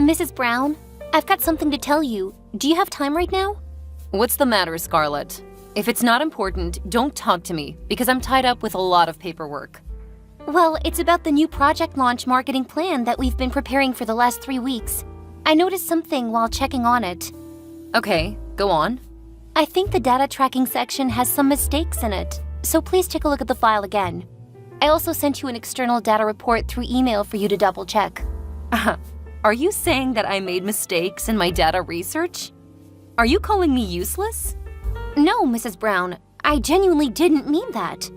Mrs. Brown, I've got something to tell you. Do you have time right now? What's the matter, Scarlett? If it's not important, don't talk to me, because I'm tied up with a lot of paperwork. Well, it's about the new project launch marketing plan that we've been preparing for the last 3 weeks. I noticed something while checking on it. Okay, go on. I think the data tracking section has some mistakes in it, so please take a look at the file again. I also sent you an external data report through email for you to double check. Are you saying that I made mistakes in my data research? Are you calling me useless? No, Mrs. Brown, I genuinely didn't mean that.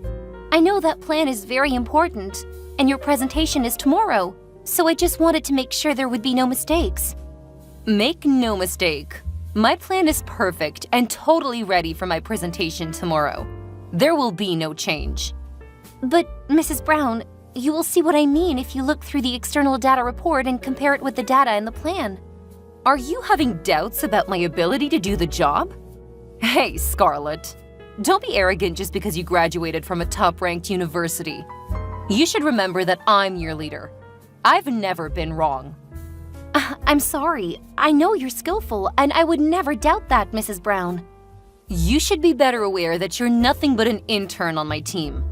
I know that plan is very important, and your presentation is tomorrow, so I just wanted to make sure there would be no mistakes. Make no mistake. My plan is perfect and totally ready for my presentation tomorrow. There will be no change. But, Mrs. Brown, you will see what I mean if you look through the external data report and compare it with the data in the plan. Are you having doubts about my ability to do the job? Hey, Scarlett. Don't be arrogant just because you graduated from a top-ranked university. You should remember that I'm your leader. I've never been wrong. I'm sorry. I know you're skillful, and I would never doubt that, Mrs. Brown. You should be better aware that you're nothing but an intern on my team.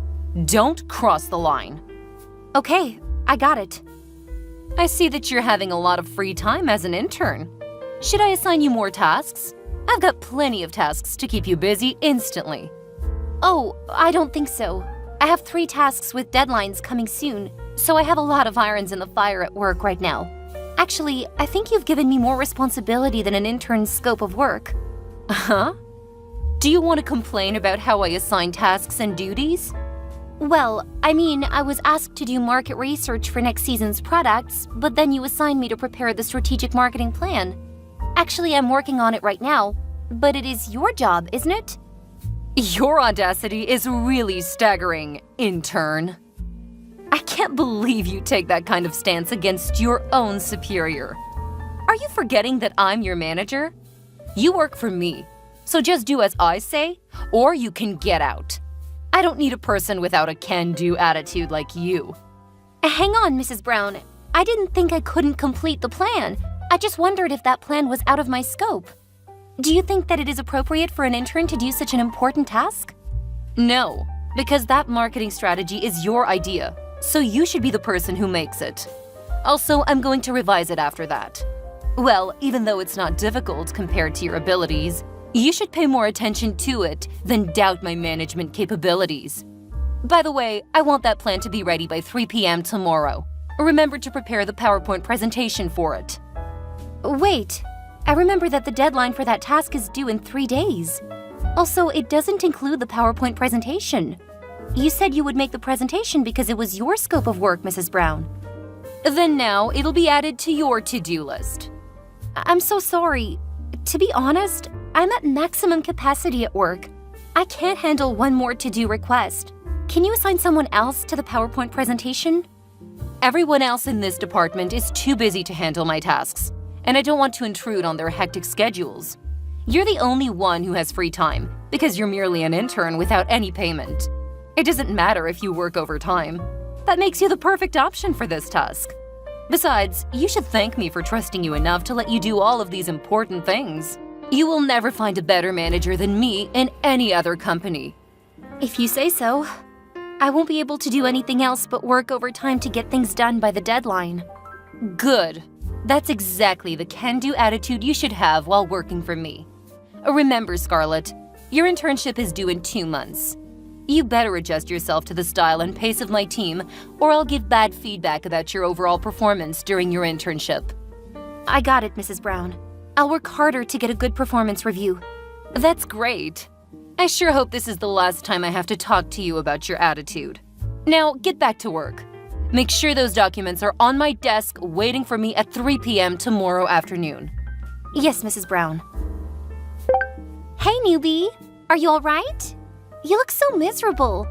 Don't cross the line. Okay, I got it. I see that you're having a lot of free time as an intern. Should I assign you more tasks? I've got plenty of tasks to keep you busy instantly. Oh, I don't think so. I have 3 tasks with deadlines coming soon, so I have a lot of irons in the fire at work right now. Actually, I think you've given me more responsibility than an intern's scope of work. Huh? Do you want to complain about how I assign tasks and duties? Well, I mean, I was asked to do market research for next season's products, but then you assigned me to prepare the strategic marketing plan. Actually, I'm working on it right now, but it is your job, isn't it? Your audacity is really staggering, intern. I can't believe you take that kind of stance against your own superior. Are you forgetting that I'm your manager? You work for me, so just do as I say, or you can get out. I don't need a person without a can-do attitude like you. Hang on, Mrs. Brown. I didn't think I couldn't complete the plan. I just wondered if that plan was out of my scope. Do you think that it is appropriate for an intern to do such an important task? No, because that marketing strategy is your idea, so you should be the person who makes it. Also, I'm going to revise it after that. Well, even though it's not difficult compared to your abilities, you should pay more attention to it than doubt my management capabilities. By the way, I want that plan to be ready by 3 p.m. tomorrow. Remember to prepare the PowerPoint presentation for it. Wait, I remember that the deadline for that task is due in 3 days. Also, it doesn't include the PowerPoint presentation. You said you would make the presentation because it was your scope of work, Mrs. Brown. Then now it'll be added to your to-do list. I'm so sorry. To be honest, I'm at maximum capacity at work. I can't handle one more to-do request. Can you assign someone else to the PowerPoint presentation? Everyone else in this department is too busy to handle my tasks, and I don't want to intrude on their hectic schedules. You're the only one who has free time, because you're merely an intern without any payment. It doesn't matter if you work overtime. That makes you the perfect option for this task. Besides, you should thank me for trusting you enough to let you do all of these important things. You will never find a better manager than me in any other company. If you say so. I won't be able to do anything else but work overtime to get things done by the deadline. Good. That's exactly the can-do attitude you should have while working for me. Remember, Scarlett, your internship is due in 2 months. You better adjust yourself to the style and pace of my team, or I'll give bad feedback about your overall performance during your internship. I got it, Mrs. Brown. I'll work harder to get a good performance review. That's great. I sure hope this is the last time I have to talk to you about your attitude. Now, get back to work. Make sure those documents are on my desk waiting for me at 3 p.m. tomorrow afternoon. Yes, Mrs. Brown. Hey, newbie. Are you all right? You look so miserable.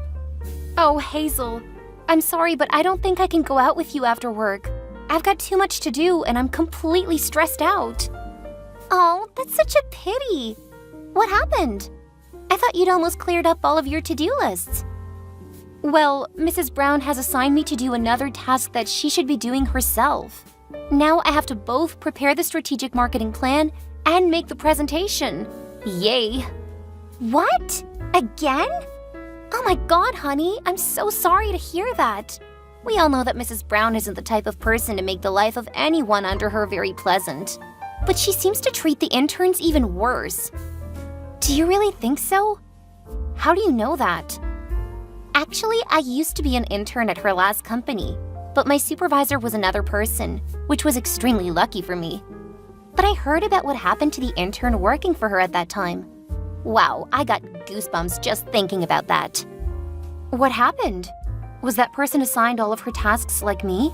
Oh, Hazel. I'm sorry, but I don't think I can go out with you after work. I've got too much to do, and I'm completely stressed out. Oh, that's such a pity. What happened? I thought you'd almost cleared up all of your to-do lists. Well, Mrs. Brown has assigned me to do another task that she should be doing herself. Now I have to both prepare the strategic marketing plan and make the presentation. Yay! What? Again? Oh my god, honey, I'm so sorry to hear that. We all know that Mrs. Brown isn't the type of person to make the life of anyone under her very pleasant. But she seems to treat the interns even worse. Do you really think so? How do you know that? Actually, I used to be an intern at her last company, but my supervisor was another person, which was extremely lucky for me. But I heard about what happened to the intern working for her at that time. Wow, I got goosebumps just thinking about that. What happened? Was that person assigned all of her tasks like me?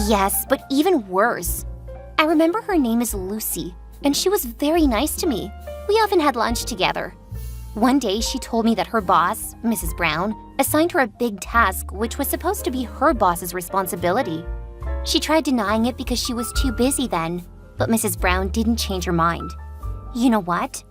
Yes, but even worse. I remember her name is Lucy, and she was very nice to me. We often had lunch together. One day, she told me that her boss, Mrs. Brown, assigned her a big task which was supposed to be her boss's responsibility. She tried denying it because she was too busy then, but Mrs. Brown didn't change her mind. You know what?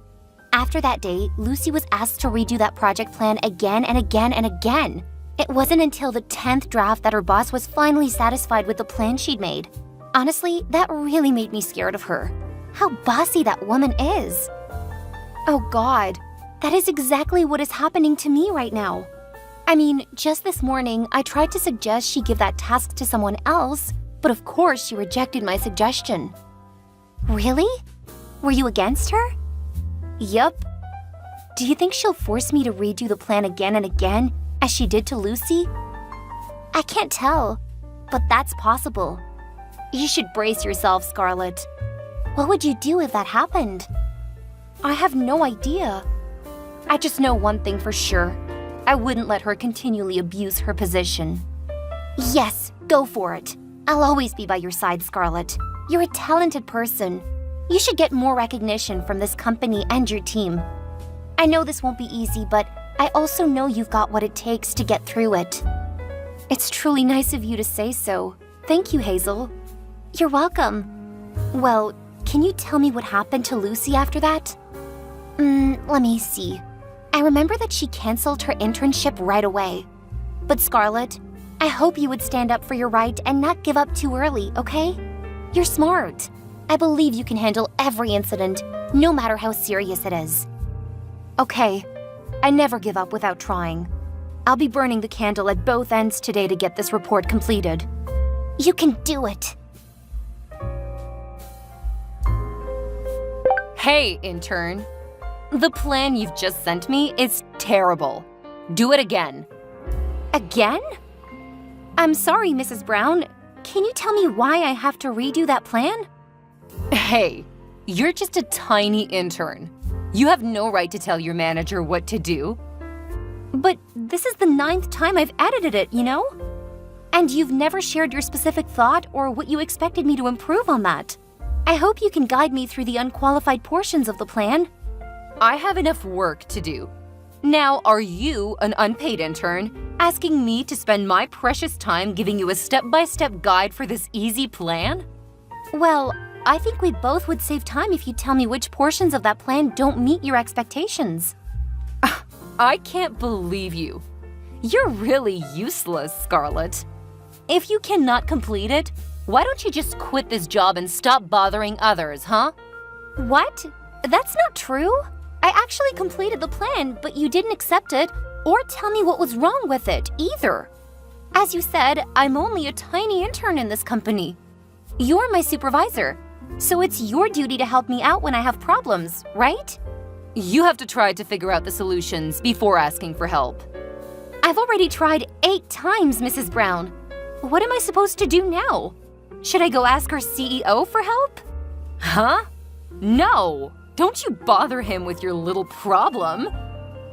After that day, Lucy was asked to redo that project plan again and again and again. It wasn't until the 10th draft that her boss was finally satisfied with the plan she'd made. Honestly, that really made me scared of her. How bossy that woman is. Oh God, that is exactly what is happening to me right now. I mean, just this morning, I tried to suggest she give that task to someone else, but of course she rejected my suggestion. Really? Were you against her? Yup. Do you think she'll force me to redo the plan again and again, as she did to Lucy? I can't tell, but that's possible. You should brace yourself, Scarlett. What would you do if that happened? I have no idea. I just know one thing for sure. I wouldn't let her continually abuse her position. Yes, go for it. I'll always be by your side, Scarlett. You're a talented person. You should get more recognition from this company and your team. I know this won't be easy, but I also know you've got what it takes to get through it. It's truly nice of you to say so. Thank you, Hazel. You're welcome. Well, can you tell me what happened to Lucy after that? Let me see. I remember that she canceled her internship right away. But Scarlett, I hope you would stand up for your right and not give up too early, okay? You're smart. I believe you can handle every incident, no matter how serious it is. Okay, I never give up without trying. I'll be burning the candle at both ends today to get this report completed. You can do it. Hey, intern. The plan you've just sent me is terrible. Do it again. Again? I'm sorry, Mrs. Brown. Can you tell me why I have to redo that plan? Hey, you're just a tiny intern. You have no right to tell your manager what to do. But this is the 9th time I've edited it, you know? And you've never shared your specific thought or what you expected me to improve on that. I hope you can guide me through the unqualified portions of the plan. I have enough work to do. Now, are you, an unpaid intern, asking me to spend my precious time giving you a step-by-step guide for this easy plan? Well, I think we both would save time if you tell me which portions of that plan don't meet your expectations. I can't believe you. You're really useless, Scarlett. If you cannot complete it, why don't you just quit this job and stop bothering others, huh? What? That's not true. I actually completed the plan, but you didn't accept it or tell me what was wrong with it either. As you said, I'm only a tiny intern in this company. You're my supervisor, so it's your duty to help me out when I have problems, right? You have to try to figure out the solutions before asking for help. I've already tried 8 times, Mrs. Brown. What am I supposed to do now? Should I go ask our CEO for help? Huh? No! Don't you bother him with your little problem.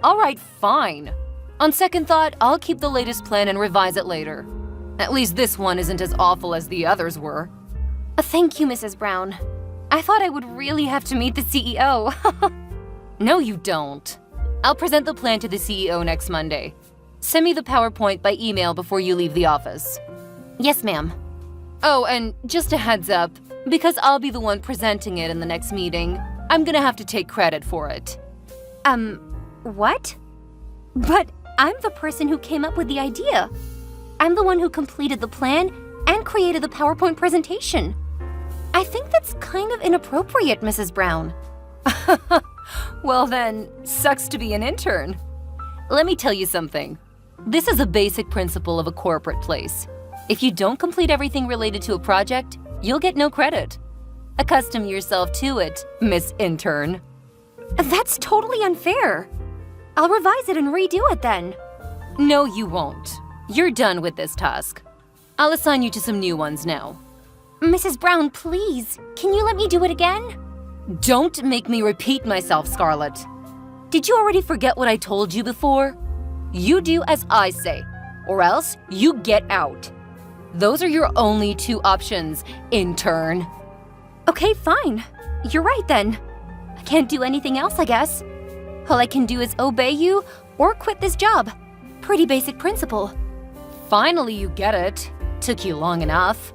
All right, fine. On second thought, I'll keep the latest plan and revise it later. At least this one isn't as awful as the others were. Thank you, Mrs. Brown. I thought I would really have to meet the CEO. No, you don't. I'll present the plan to the CEO next Monday. Send me the PowerPoint by email before you leave the office. Yes, ma'am. Oh, and just a heads up, because I'll be the one presenting it in the next meeting, I'm gonna have to take credit for it. What? But I'm the person who came up with the idea. I'm the one who completed the plan, and created the PowerPoint presentation. I think that's kind of inappropriate, Mrs. Brown. Well then, sucks to be an intern. Let me tell you something. This is a basic principle of a corporate place. If you don't complete everything related to a project, you'll get no credit. Accustom yourself to it, Miss Intern. That's totally unfair. I'll revise it and redo it then. No, you won't. You're done with this task. I'll assign you to some new ones now. Mrs. Brown, please, can you let me do it again? Don't make me repeat myself, Scarlett. Did you already forget what I told you before? You do as I say, or else you get out. Those are your only two options, intern. Okay, fine. You're right then. I can't do anything else, I guess. All I can do is obey you or quit this job. Pretty basic principle. Finally, you get it. Took you long enough.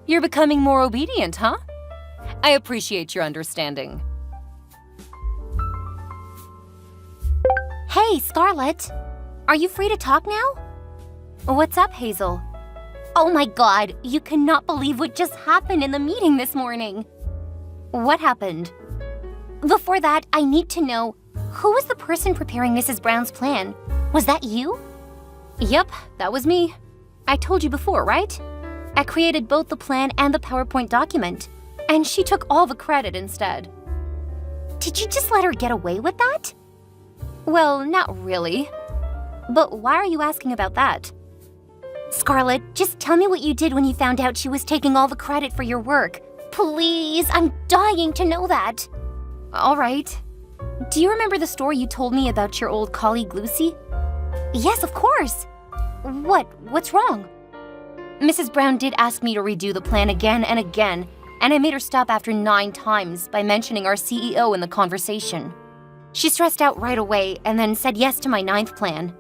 You're becoming more obedient, huh? I appreciate your understanding. Hey, Scarlett. Are you free to talk now? What's up, Hazel? Oh my god, you cannot believe what just happened in the meeting this morning. What happened? Before that, I need to know, who was the person preparing Mrs. Brown's plan? Was that you? Yep, that was me. I told you before, right? I created both the plan and the PowerPoint document, and she took all the credit instead. Did you just let her get away with that? Well, not really. But why are you asking about that? Scarlett, just tell me what you did when you found out she was taking all the credit for your work. Please, I'm dying to know that. All right. Do you remember the story you told me about your old colleague Lucy? Yes, of course. What's wrong? Mrs. Brown did ask me to redo the plan again and again, and I made her stop after 9 times by mentioning our CEO in the conversation. She stressed out right away and then said yes to my 9th plan.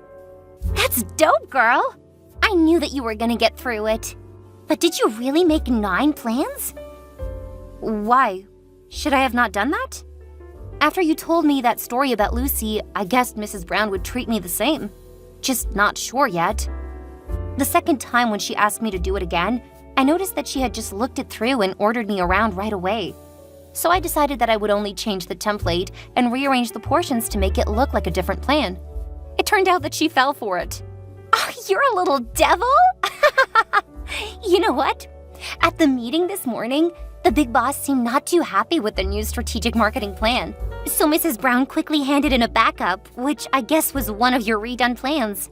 That's dope, girl! I knew that you were gonna get through it. But did you really make 9 plans? Why? Should I have not done that? After you told me that story about Lucy, I guessed Mrs. Brown would treat me the same. Just not sure yet. The second time when she asked me to do it again, I noticed that she had just looked it through and ordered me around right away. So I decided that I would only change the template and rearrange the portions to make it look like a different plan. It turned out that she fell for it. Oh, you're a little devil! You know what? At the meeting this morning, the big boss seemed not too happy with the new strategic marketing plan. So Mrs. Brown quickly handed in a backup, which I guess was one of your redone plans.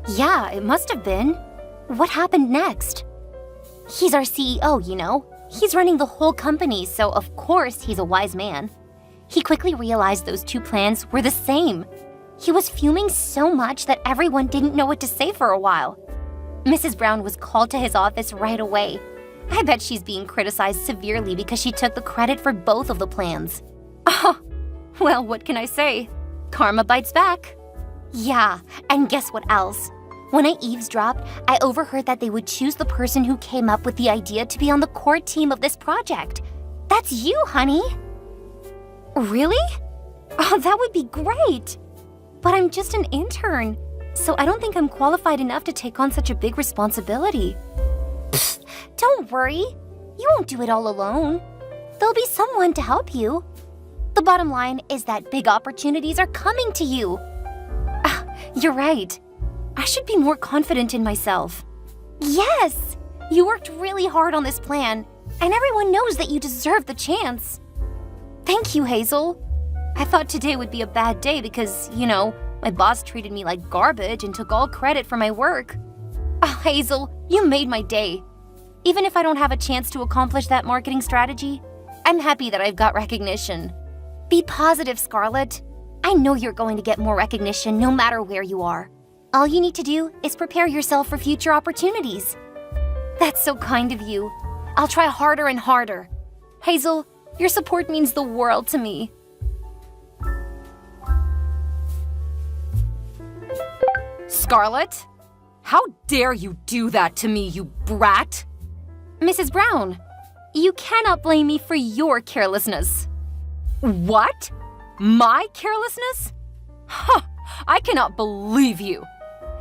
Yeah, it must have been. What happened next? He's our CEO, you know. He's running the whole company, so of course he's a wise man. He quickly realized those 2 plans were the same. He was fuming so much that everyone didn't know what to say for a while. Mrs. Brown was called to his office right away. I bet she's being criticized severely because she took the credit for both of the plans. Oh, well, what can I say? Karma bites back. Yeah, and guess what else? When I eavesdropped, I overheard that they would choose the person who came up with the idea to be on the core team of this project. That's you, honey. Really? Oh, that would be great. But I'm just an intern, so I don't think I'm qualified enough to take on such a big responsibility. Pfft, don't worry. You won't do it all alone. There'll be someone to help you. The bottom line is that big opportunities are coming to you. Ah, you're right. I should be more confident in myself. Yes! You worked really hard on this plan, and everyone knows that you deserve the chance. Thank you, Hazel. I thought today would be a bad day because, you know, my boss treated me like garbage and took all credit for my work. Oh, Hazel, you made my day. Even if I don't have a chance to accomplish that marketing strategy, I'm happy that I've got recognition. Be positive, Scarlett. I know you're going to get more recognition no matter where you are. All you need to do is prepare yourself for future opportunities. That's so kind of you. I'll try harder and harder. Hazel, your support means the world to me. Scarlett? How dare you do that to me, you brat? Mrs. Brown, you cannot blame me for your carelessness. What? My carelessness? Huh, I cannot believe you.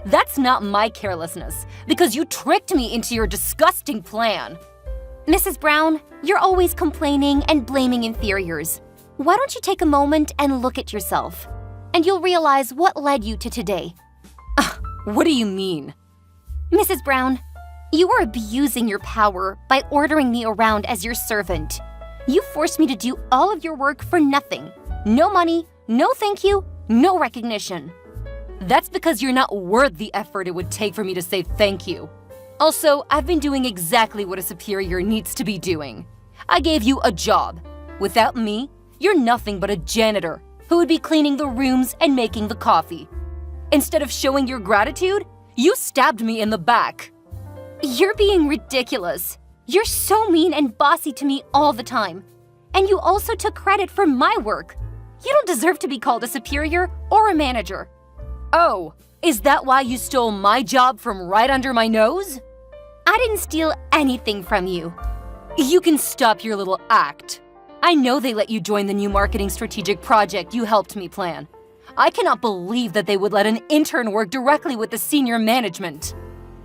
That's not my carelessness, because you tricked me into your disgusting plan. Mrs. Brown, you're always complaining and blaming inferiors. Why don't you take a moment and look at yourself? And you'll realize what led you to today. What do you mean? Mrs. Brown, you were abusing your power by ordering me around as your servant. You forced me to do all of your work for nothing. No money, no thank you, no recognition. That's because you're not worth the effort it would take for me to say thank you. Also, I've been doing exactly what a superior needs to be doing. I gave you a job. Without me, you're nothing but a janitor who would be cleaning the rooms and making the coffee. Instead of showing your gratitude, you stabbed me in the back. You're being ridiculous. You're so mean and bossy to me all the time. And you also took credit for my work. You don't deserve to be called a superior or a manager. Oh, is that why you stole my job from right under my nose? I didn't steal anything from you. You can stop your little act. I know they let you join the new marketing strategic project you helped me plan. I cannot believe that they would let an intern work directly with the senior management.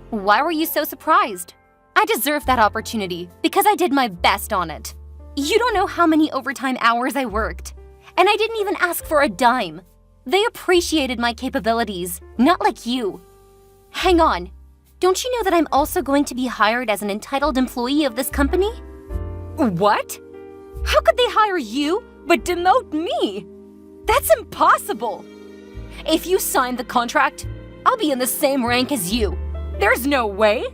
Why were you so surprised? I deserved that opportunity because I did my best on it. You don't know how many overtime hours I worked. And I didn't even ask for a dime. They appreciated my capabilities, not like you. Hang on. Don't you know that I'm also going to be hired as an entitled employee of this company? What? How could they hire you but demote me? That's impossible. If you sign the contract, I'll be in the same rank as you. There's no way.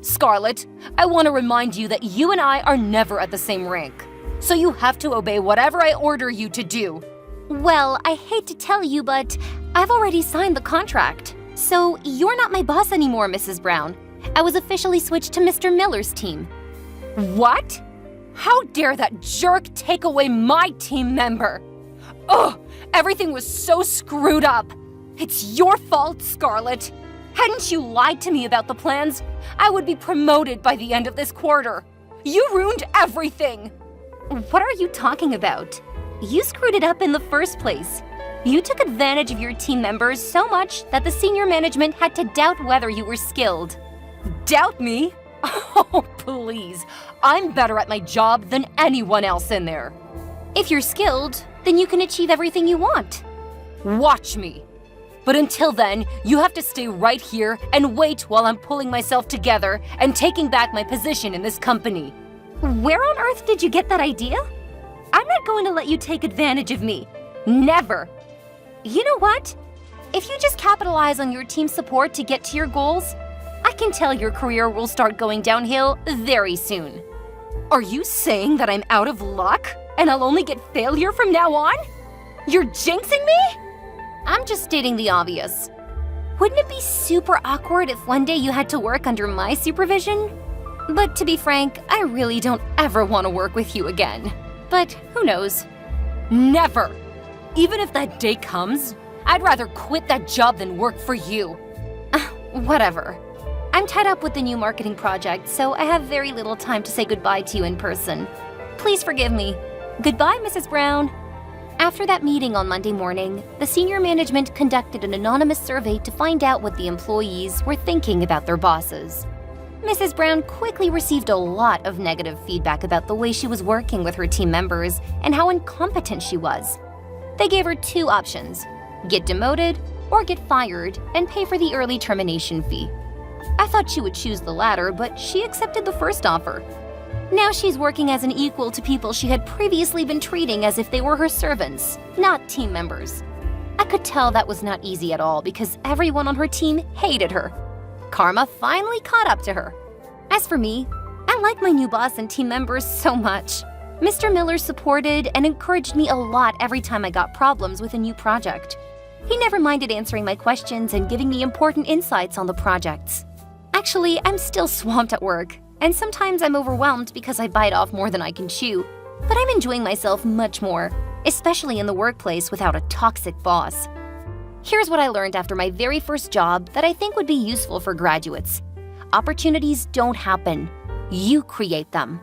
Scarlett, I want to remind you that you and I are never at the same rank. So you have to obey whatever I order you to do. Well, I hate to tell you, but I've already signed the contract. So you're not my boss anymore, Mrs. Brown. I was officially switched to Mr. Miller's team. What? How dare that jerk take away my team member? Ugh, everything was so screwed up. It's your fault, Scarlett. Hadn't you lied to me about the plans, I would be promoted by the end of this quarter. You ruined everything. What are you talking about? You screwed it up in the first place. You took advantage of your team members so much that the senior management had to doubt whether you were skilled. Doubt me? Oh, please. I'm better at my job than anyone else in there. If you're skilled, then you can achieve everything you want. Watch me. But until then, you have to stay right here and wait while I'm pulling myself together and taking back my position in this company. Where on earth did you get that idea? I'm not going to let you take advantage of me. Never. You know what? If you just capitalize on your team support to get to your goals, I can tell your career will start going downhill very soon. Are you saying that I'm out of luck and I'll only get failure from now on? You're jinxing me? I'm just stating the obvious. Wouldn't it be super awkward if one day you had to work under my supervision? But to be frank, I really don't ever want to work with you again. But who knows? Never! Even if that day comes, I'd rather quit that job than work for you. Whatever. I'm tied up with the new marketing project, so I have very little time to say goodbye to you in person. Please forgive me. Goodbye, Mrs. Brown. After that meeting on Monday morning, the senior management conducted an anonymous survey to find out what the employees were thinking about their bosses. Mrs. Brown quickly received a lot of negative feedback about the way she was working with her team members and how incompetent she was. They gave her two options: get demoted or get fired and pay for the early termination fee. I thought she would choose the latter, but she accepted the first offer. Now she's working as an equal to people she had previously been treating as if they were her servants, not team members. I could tell that was not easy at all because everyone on her team hated her. Karma finally caught up to her. As for me, I like my new boss and team members so much. Mr. Miller supported and encouraged me a lot every time I got problems with a new project. He never minded answering my questions and giving me important insights on the projects. Actually, I'm still swamped at work, and sometimes I'm overwhelmed because I bite off more than I can chew. But I'm enjoying myself much more, especially in the workplace without a toxic boss. Here's what I learned after my very first job that I think would be useful for graduates. Opportunities don't happen. You create them.